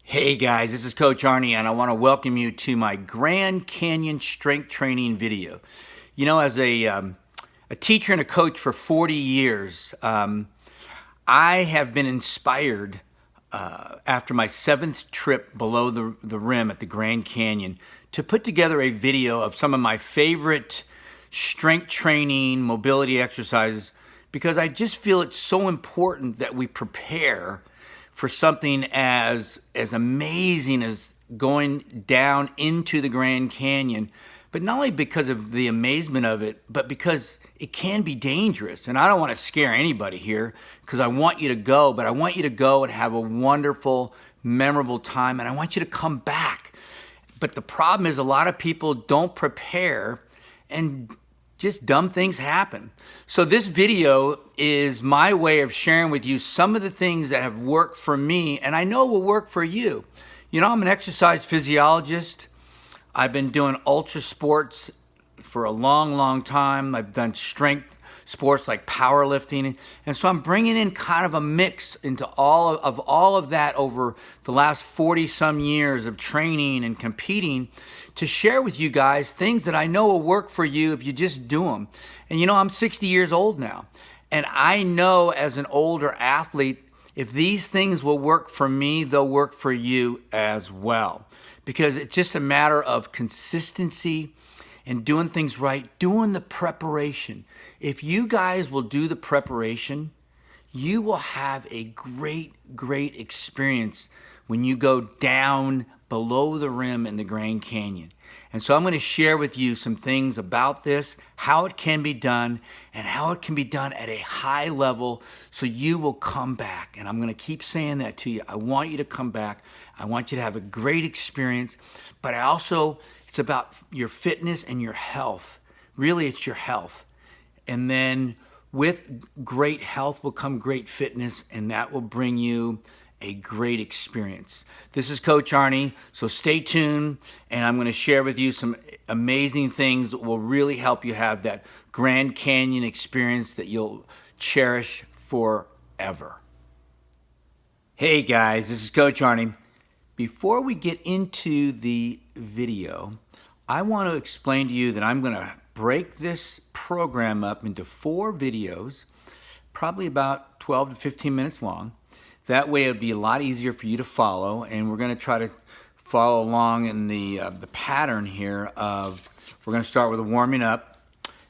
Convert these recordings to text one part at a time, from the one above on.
Hey guys, this is Coach Arnie, and I want to welcome you to my Grand Canyon strength training video. You know, as a teacher and a coach for 40 years, I have been inspired after my 7th trip below the rim at the Grand Canyon to put together a video of some of my favorite strength training mobility exercises, because I just feel it's so important that we prepare for something as amazing as going down into the Grand Canyon, but not only because of the amazement of it, but because it can be dangerous. And I don't want to scare anybody here, because I want you to go, but I want you to go and have a wonderful, memorable time, and I want you to come back. But the problem is a lot of people don't prepare, and just dumb things happen. So this video is my way of sharing with you some of the things that have worked for me, and I know will work for you. You know, I'm an exercise physiologist. I've been doing ultra sports for a long, long time. I've done strength sports like powerlifting. And so I'm bringing in kind of a mix into all of that over the last 40 some years of training and competing, to share with you guys things that I know will work for you if you just do them. And you know, I'm 60 years old now, and I know as an older athlete, if these things will work for me, they'll work for you as well. Because it's just a matter of consistency and doing things right, doing the preparation. If you guys will do the preparation, you will have a great, great experience when you go down below the rim in the Grand Canyon. And so I'm going to share with you some things about this, how it can be done, and how it can be done at a high level so you will come back. And I'm going to keep saying that to you. I want you to come back. I want you to have a great experience. But it's about your fitness and your health. Really, it's your health. And then with great health will come great fitness, and that will bring you a great experience. This is Coach Arnie, so stay tuned, and I'm going to share with you some amazing things that will really help you have that Grand Canyon experience that you'll cherish forever. Hey guys, this is Coach Arnie. Before we get into the video, I want to explain to you that I'm going to break this program up into 4 videos, probably about 12 to 15 minutes long. That way it'll be a lot easier for you to follow, and we're going to try to follow along in the pattern here of, we're going to start with a warming up,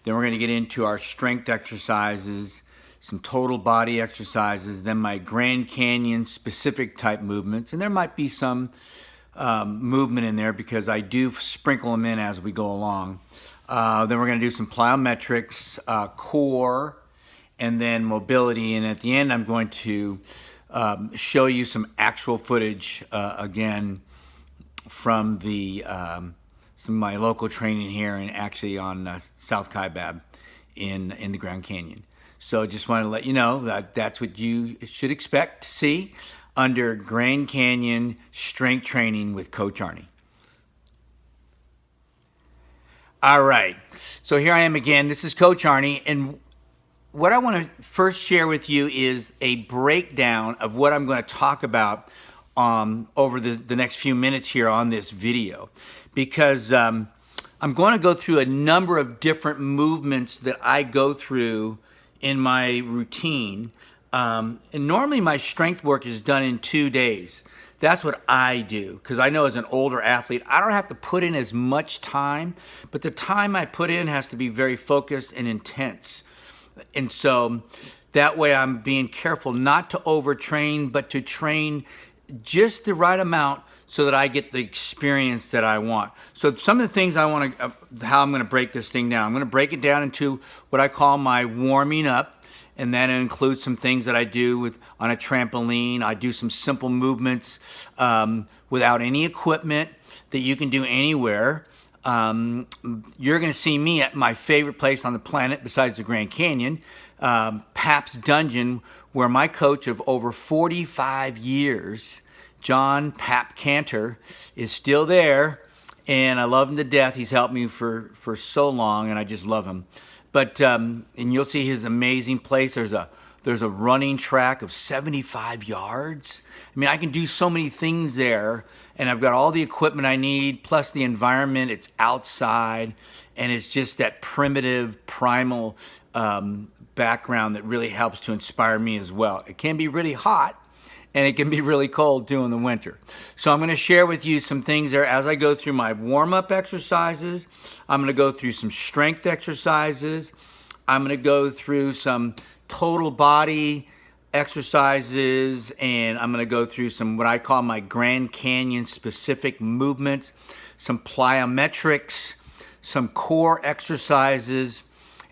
then we're going to get into our strength exercises, some total body exercises, then my Grand Canyon specific type movements, and there might be some movement in there because I do sprinkle them in as we go along. Then we're going to do some plyometrics, core, and then mobility, and at the end I'm going to show you some actual footage again from some of my local training here, and actually on South Kaibab in the Grand Canyon. So just want to let you know that that's what you should expect to see under Grand Canyon strength training with Coach Arnie. All right, so here I am again. This is Coach Arnie, and what I want to first share with you is a breakdown of what I'm going to talk about over the next few minutes here on this video, because I'm going to go through a number of different movements that I go through in my routine. And normally my strength work is done in 2 days. That's what I do, because I know as an older athlete, I don't have to put in as much time, but the time I put in has to be very focused and intense. And so that way I'm being careful not to overtrain, but to train just the right amount so that I get the experience that I want. So some of the things I want to, how I'm going to break this thing down. I'm going to break it down into what I call my warming up. And that includes some things that I do on a trampoline. I do some simple movements without any equipment that you can do anywhere. You're going to see me at my favorite place on the planet besides the Grand Canyon, Pap's Dungeon, where my coach of over 45 years, John Pap Cantor, is still there, and I love him to death. He's helped me for so long, and I just love him. But and you'll see his amazing place. There's There's a running track of 75 yards. I mean, I can do so many things there, and I've got all the equipment I need, plus the environment. It's outside, and it's just that primitive, primal background that really helps to inspire me as well. It can be really hot, and it can be really cold too in the winter. So I'm going to share with you some things there as I go through my warm-up exercises. I'm going to go through some strength exercises. I'm going to go through some total body exercises, and I'm going to go through some what I call my Grand Canyon specific movements, some plyometrics, some core exercises,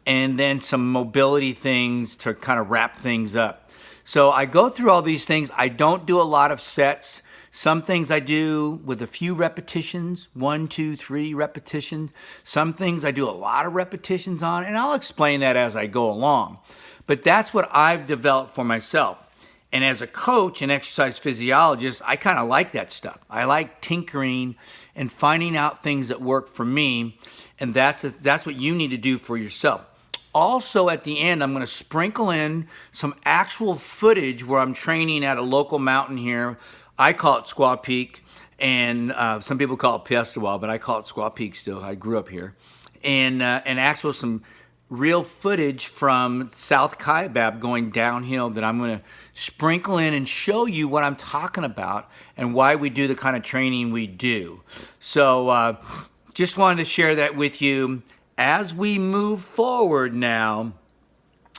and then some mobility things to kind of wrap things up. So I go through all these things. I don't do a lot of sets. Some things I do with a few repetitions, 1, 2, 3 repetitions. Some things I do a lot of repetitions on, and I'll explain that as I go along. But that's what I've developed for myself. And as a coach and exercise physiologist, I kind of like that stuff. I like tinkering and finding out things that work for me, and that's what you need to do for yourself. Also, at the end, I'm going to sprinkle in some actual footage where I'm training at a local mountain here. I call it Squaw Peak, and some people call it Piestewa, but I call it Squaw Peak still. I grew up here. And actual some real footage from South Kaibab going downhill that I'm going to sprinkle in and show you what I'm talking about and why we do the kind of training we do. So just wanted to share that with you. As we move forward now,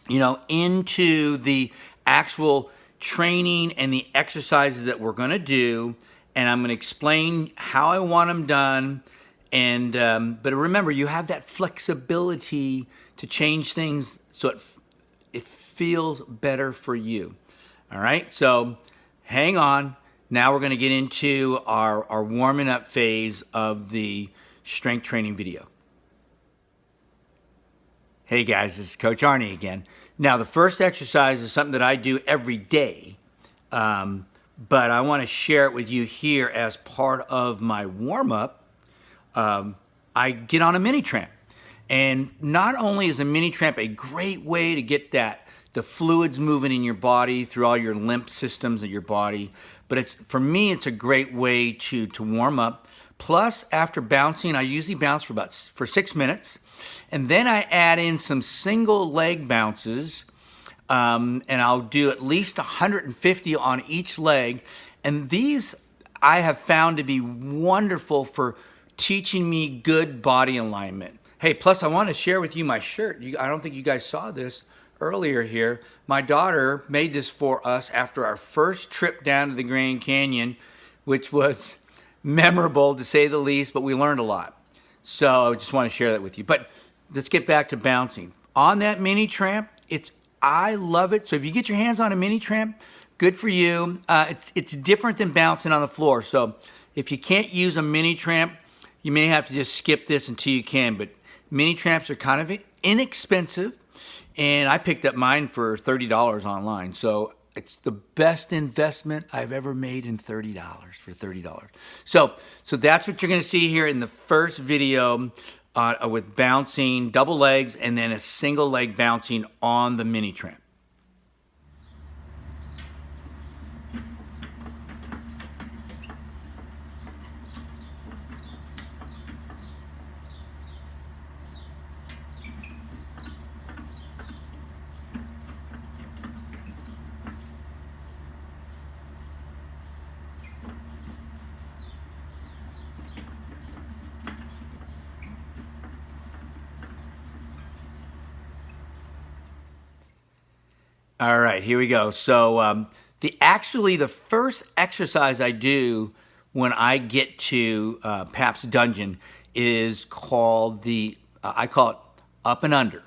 into the actual training and the exercises that we're going to do, and I'm going to explain how I want them done. And but remember, you have that flexibility to change things so it feels better for you. All right, so hang on. Now we're going to get into our warming up phase of the strength training video. Hey guys, this is Coach Arnie again. Now the first exercise is something that I do every day, but I want to share it with you here as part of my warm-up. I get on a mini tramp, and not only is a mini tramp a great way to get the fluids moving in your body through all your lymph systems of your body, but for me it's a great way to warm up. Plus, after bouncing, I usually bounce for 6 minutes. And then I add in some single leg bounces, and I'll do at least 150 on each leg. And these I have found to be wonderful for teaching me good body alignment. Hey, plus I want to share with you my shirt. I don't think you guys saw this earlier here. My daughter made this for us after our first trip down to the Grand Canyon, which was memorable to say the least, but we learned a lot. So I just want to share that with you. But let's get back to bouncing. On that mini tramp, I love it. So if you get your hands on a mini tramp, good for you. It's different than bouncing on the floor. So if you can't use a mini tramp, you may have to just skip this until you can. But mini tramps are kind of inexpensive, and I picked up mine for $30 online. So it's the best investment I've ever made in $30 for $30. So that's what you're going to see here in the first video with bouncing, double legs, and then a single leg bouncing on the mini tramp. All right, here we go. So the first exercise I do when I get to Pap's Dungeon is called I call it up and under.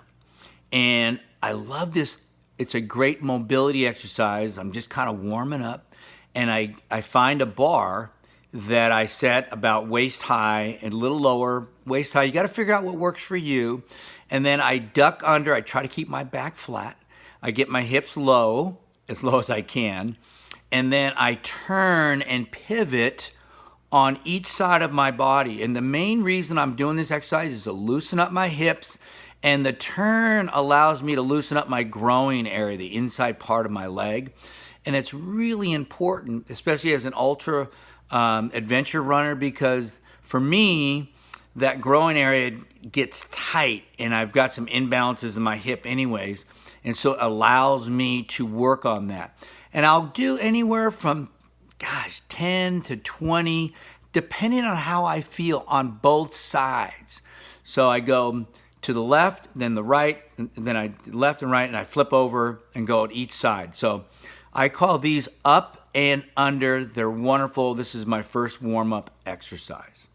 And I love this. It's a great mobility exercise. I'm just kind of warming up. And I find a bar that I set about waist high and a little lower waist high. You got to figure out what works for you. And then I duck under. I try to keep my back flat. I get my hips low as I can, and then I turn and pivot on each side of my body. And the main reason I'm doing this exercise is to loosen up my hips And the turn allows me to loosen up my groin area, the inside part of my leg. And it's really important, especially as an ultra adventure runner, because for me, that groin area gets tight and I've got some imbalances in my hip anyways. And so it allows me to work on that. And I'll do anywhere from, 10 to 20, depending on how I feel on both sides. So I go to the left, then the right, and then I left and right, and I flip over and go at each side. So I call these up and under. They're wonderful. This is my first warm-up exercise.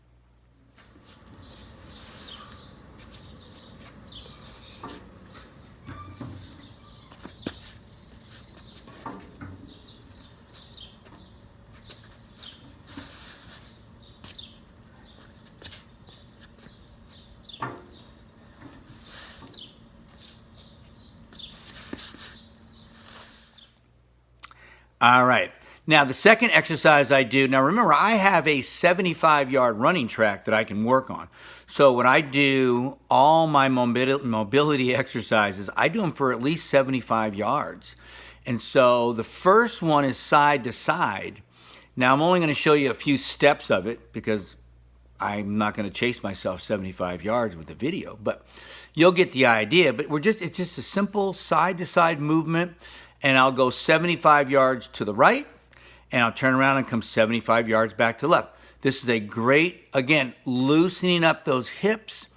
All right. Now, the second exercise I do, now remember, I have a 75-yard running track that I can work on. So when I do all my mobility exercises, I do them for at least 75 yards. And so the first one is side to side. Now, I'm only going to show you a few steps of it because I'm not going to chase myself 75 yards with the video, but you'll get the idea. But it's just a simple side to side movement. And I'll go 75 yards to the right, and I'll turn around and come 75 yards back to the left. This is a great, again, loosening up those hips,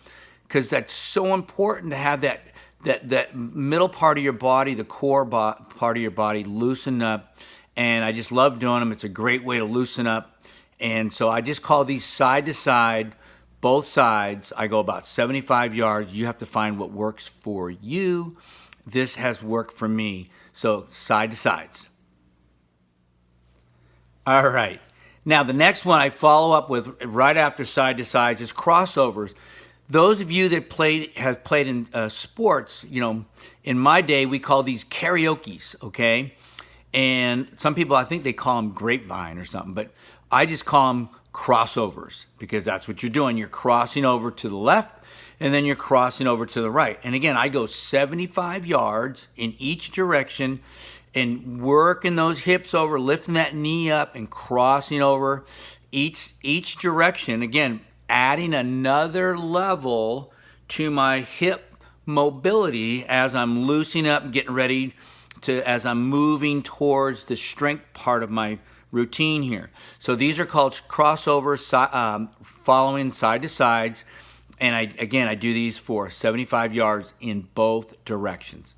because that's so important to have that middle part of your body, the core part of your body loosen up. And I just love doing them. It's a great way to loosen up. And so I just call these side to side, both sides. I go about 75 yards. You have to find what works for you. This has worked for me. So side to sides. All right. Now the next one I follow up with right after side to sides is crossovers. Those of you that have played in sports, in my day we call these karaoke's, okay? And some people, I think they call them grapevine or something, but I just call them crossovers because that's what you're doing. You're crossing over to the left, and then you're crossing over to the right. And again, I go 75 yards in each direction and working those hips over, lifting that knee up and crossing over each direction. Again, adding another level to my hip mobility as I'm loosening up and getting ready as I'm moving towards the strength part of my routine here. So these are called crossovers, following side to sides. And I do these for 75 yards in both directions.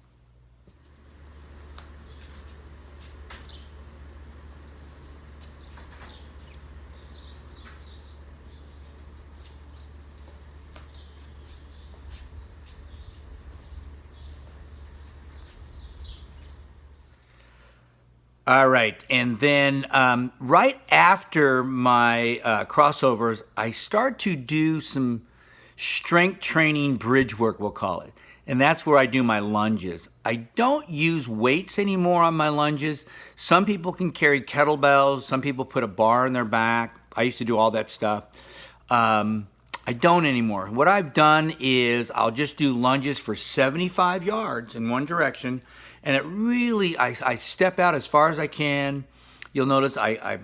All right, and then right after my crossovers, I start to do some strength training bridge work, we'll call it. And that's where I do my lunges. I don't use weights anymore on my lunges. Some people can carry kettlebells. Some people put a bar in their back. I used to do all that stuff. I don't anymore. What I've done is I'll just do lunges for 75 yards in one direction. And it really, I step out as far as I can. You'll notice I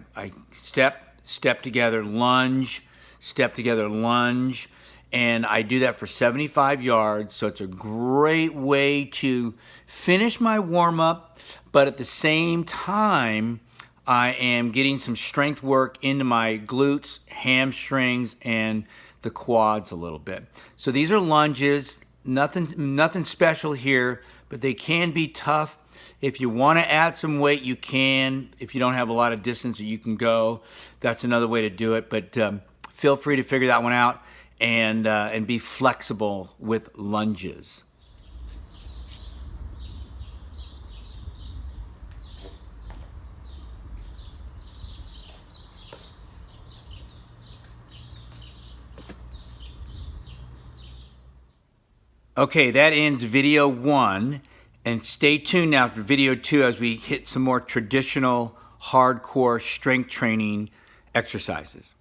step together, lunge, step together, lunge. And I do that for 75 yards. So it's a great way to finish my warm-up. But at the same time, I am getting some strength work into my glutes, hamstrings, and the quads a little bit. So these are lunges. Nothing special here, but they can be tough. If you want to add some weight, you can. If you don't have a lot of distance that you can go, that's another way to do it. But feel free to figure that one out and be flexible with lunges. Okay, that ends video 1, and stay tuned now for video 2 as we hit some more traditional hardcore strength training exercises.